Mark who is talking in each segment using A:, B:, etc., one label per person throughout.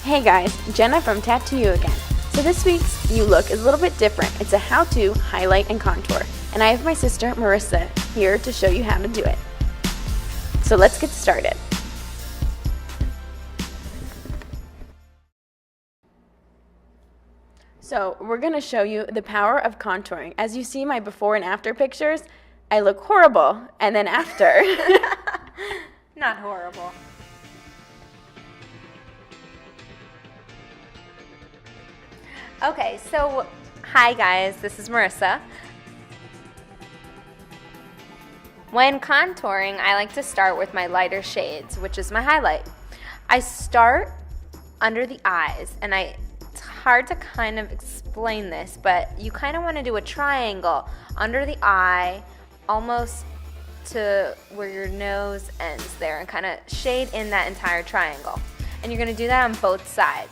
A: Hey guys, Jenna from Tat2U again. So this week's You Look is a little bit different. It's a how-to highlight and contour. And I have my sister, Marissa, here to show you how to do it. So let's get started. So we're going to show you the power of contouring. As you see my before and after pictures, I look horrible. And then after.
B: Not horrible. Okay, so hi guys, this is Marissa. When contouring, I like to start with my lighter shades, which is my highlight. I start under the eyes, and it's hard to kind of explain this, but you kind of want to do a triangle under the eye, almost to where your nose ends there, and kind of shade in that entire triangle. And you're going to do that on both sides.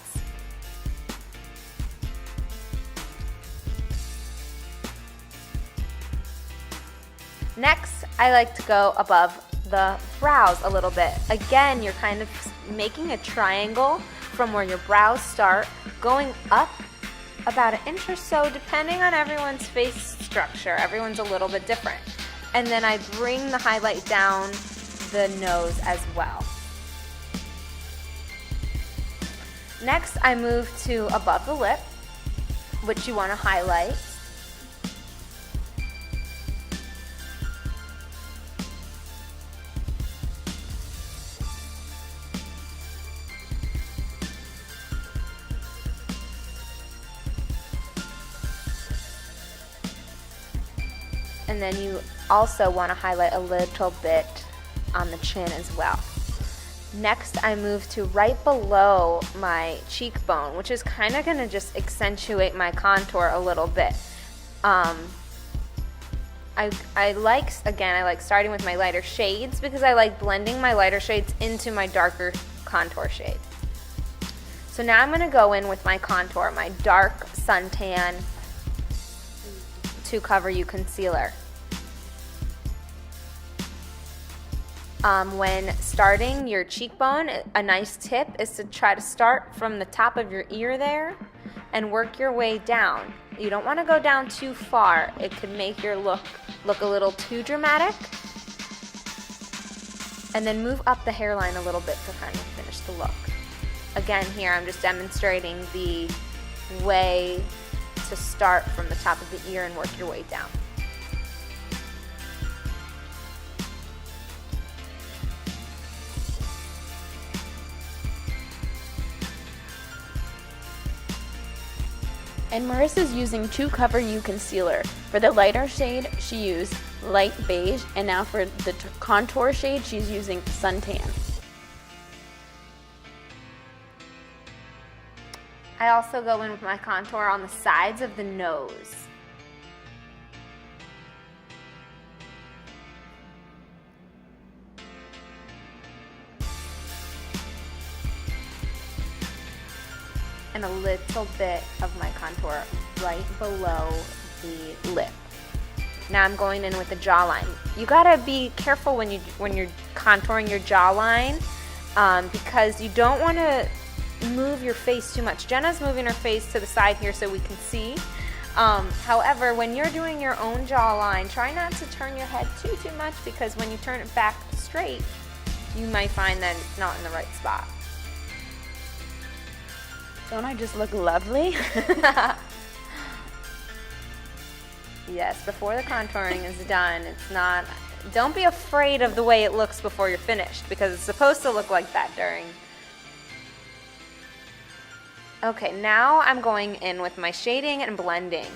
B: Next, I like to go above the brows a little bit. Again, you're kind of making a triangle from where your brows start, going up about 1 inch or so, depending on everyone's face structure. Everyone's a little bit different. And then I bring the highlight down the nose as well. Next, I move to above the lip, which you want to highlight. And then you also want to highlight a little bit on the chin as well. Next, I move to right below my cheekbone, which is kind of going to just accentuate my contour a little bit. I like starting with my lighter shades because I like blending my lighter shades into my darker contour shade. So now I'm going to go in with my contour, my dark suntan Tat2U concealer. When starting your cheekbone, a nice tip is to try to start from the top of your ear there and work your way down. You don't want to go down too far. It could make your look a little too dramatic. And then move up the hairline a little bit to kind of finish the look. Again, here I'm just demonstrating the way to start from the top of the ear and work your way down.
A: And Marissa's using Tat2U concealer. For the lighter shade, she used light beige, and now for the contour shade, she's using suntan.
B: I also go in with my contour on the sides of the nose. And a little bit of my contour right below the lip. Now I'm going in with the jawline. You gotta be careful when you're contouring your jawline because you don't want to move your face too much. Jenna's moving her face to the side here so we can see. However, when you're doing your own jawline, try not to turn your head too much because when you turn it back straight, you might find that it's not in the right spot.
A: Don't I just look lovely?
B: Yes, before the contouring is done, don't be afraid of the way it looks before you're finished because it's supposed to look like that during. Okay, now I'm going in with my shading and blending.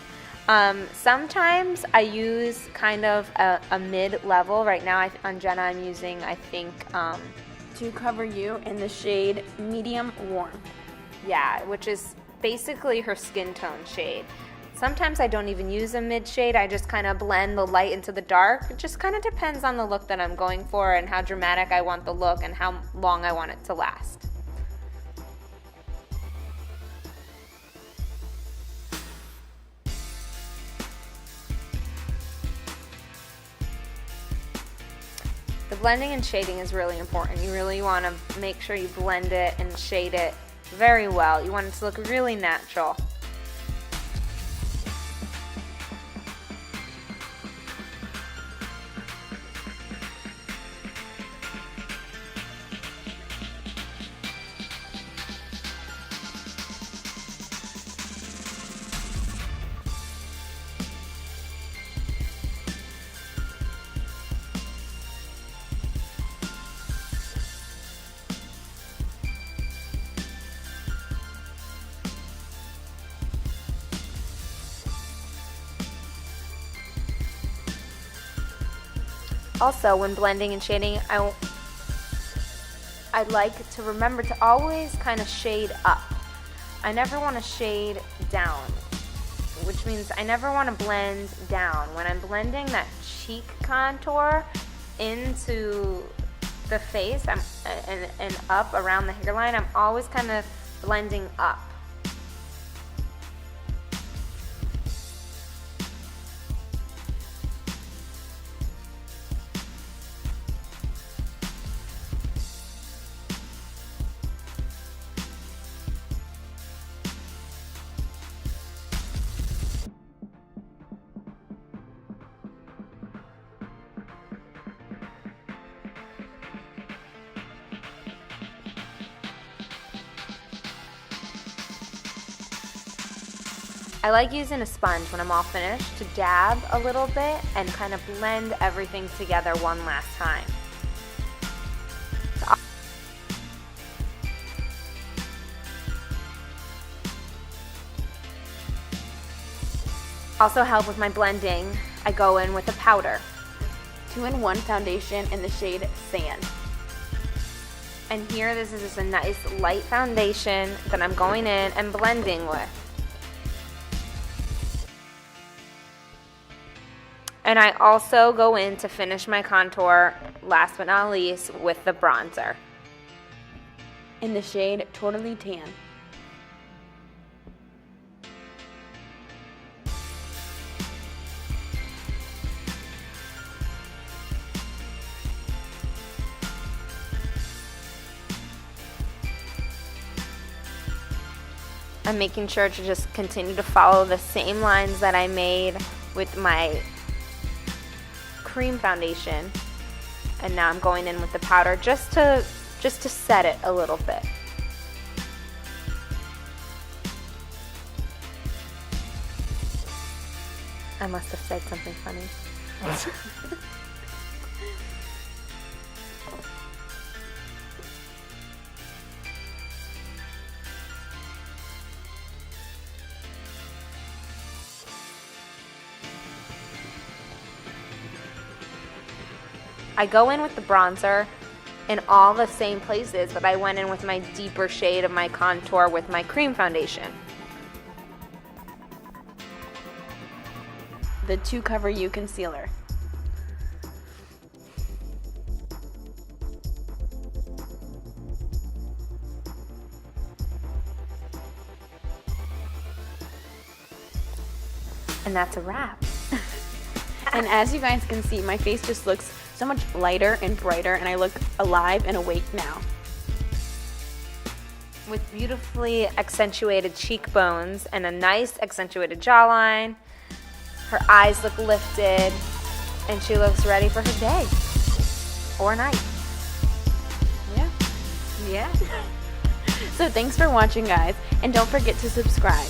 B: Sometimes I use kind of a mid-level. Right now on Jenna I'm using, I think,
A: Tat2U in the shade medium warm.
B: Yeah, which is basically her skin tone shade. Sometimes I don't even use a mid shade. I just kind of blend the light into the dark. It just kind of depends on the look that I'm going for and how dramatic I want the look and how long I want it to last. The blending and shading is really important. You really want to make sure you blend it and shade it very well. You want it to look really natural. Also, when blending and shading, I'd like to remember to always kind of shade up. I never want to shade down, which means I never want to blend down. When I'm blending that cheek contour into the face and up around the hairline, I'm always kind of blending up. I like using a sponge when I'm all finished to dab a little bit and kind of blend everything together one last time. Also help with my blending, I go in with a powder.
A: 2-in-1 foundation in the shade Sand.
B: And here this is just a nice light foundation that I'm going in and blending with. And I also go in to finish my contour, last but not least, with the bronzer.
A: In the shade Totally Tan.
B: I'm making sure to just continue to follow the same lines that I made with my cream foundation, and now I'm going in with the powder just to set it a little bit. I must have said something funny. I go in with the bronzer in all the same places, but I went in with my deeper shade of my contour with my cream foundation.
A: The Tat2U concealer.
B: And that's a wrap.
A: And as you guys can see, my face just looks so much lighter and brighter, and I look alive and awake now.
B: With beautifully accentuated cheekbones and a nice accentuated jawline, her eyes look lifted, and she looks ready for her day or night.
A: Yeah.
B: Yeah.
A: So thanks for watching, guys, and don't forget to subscribe.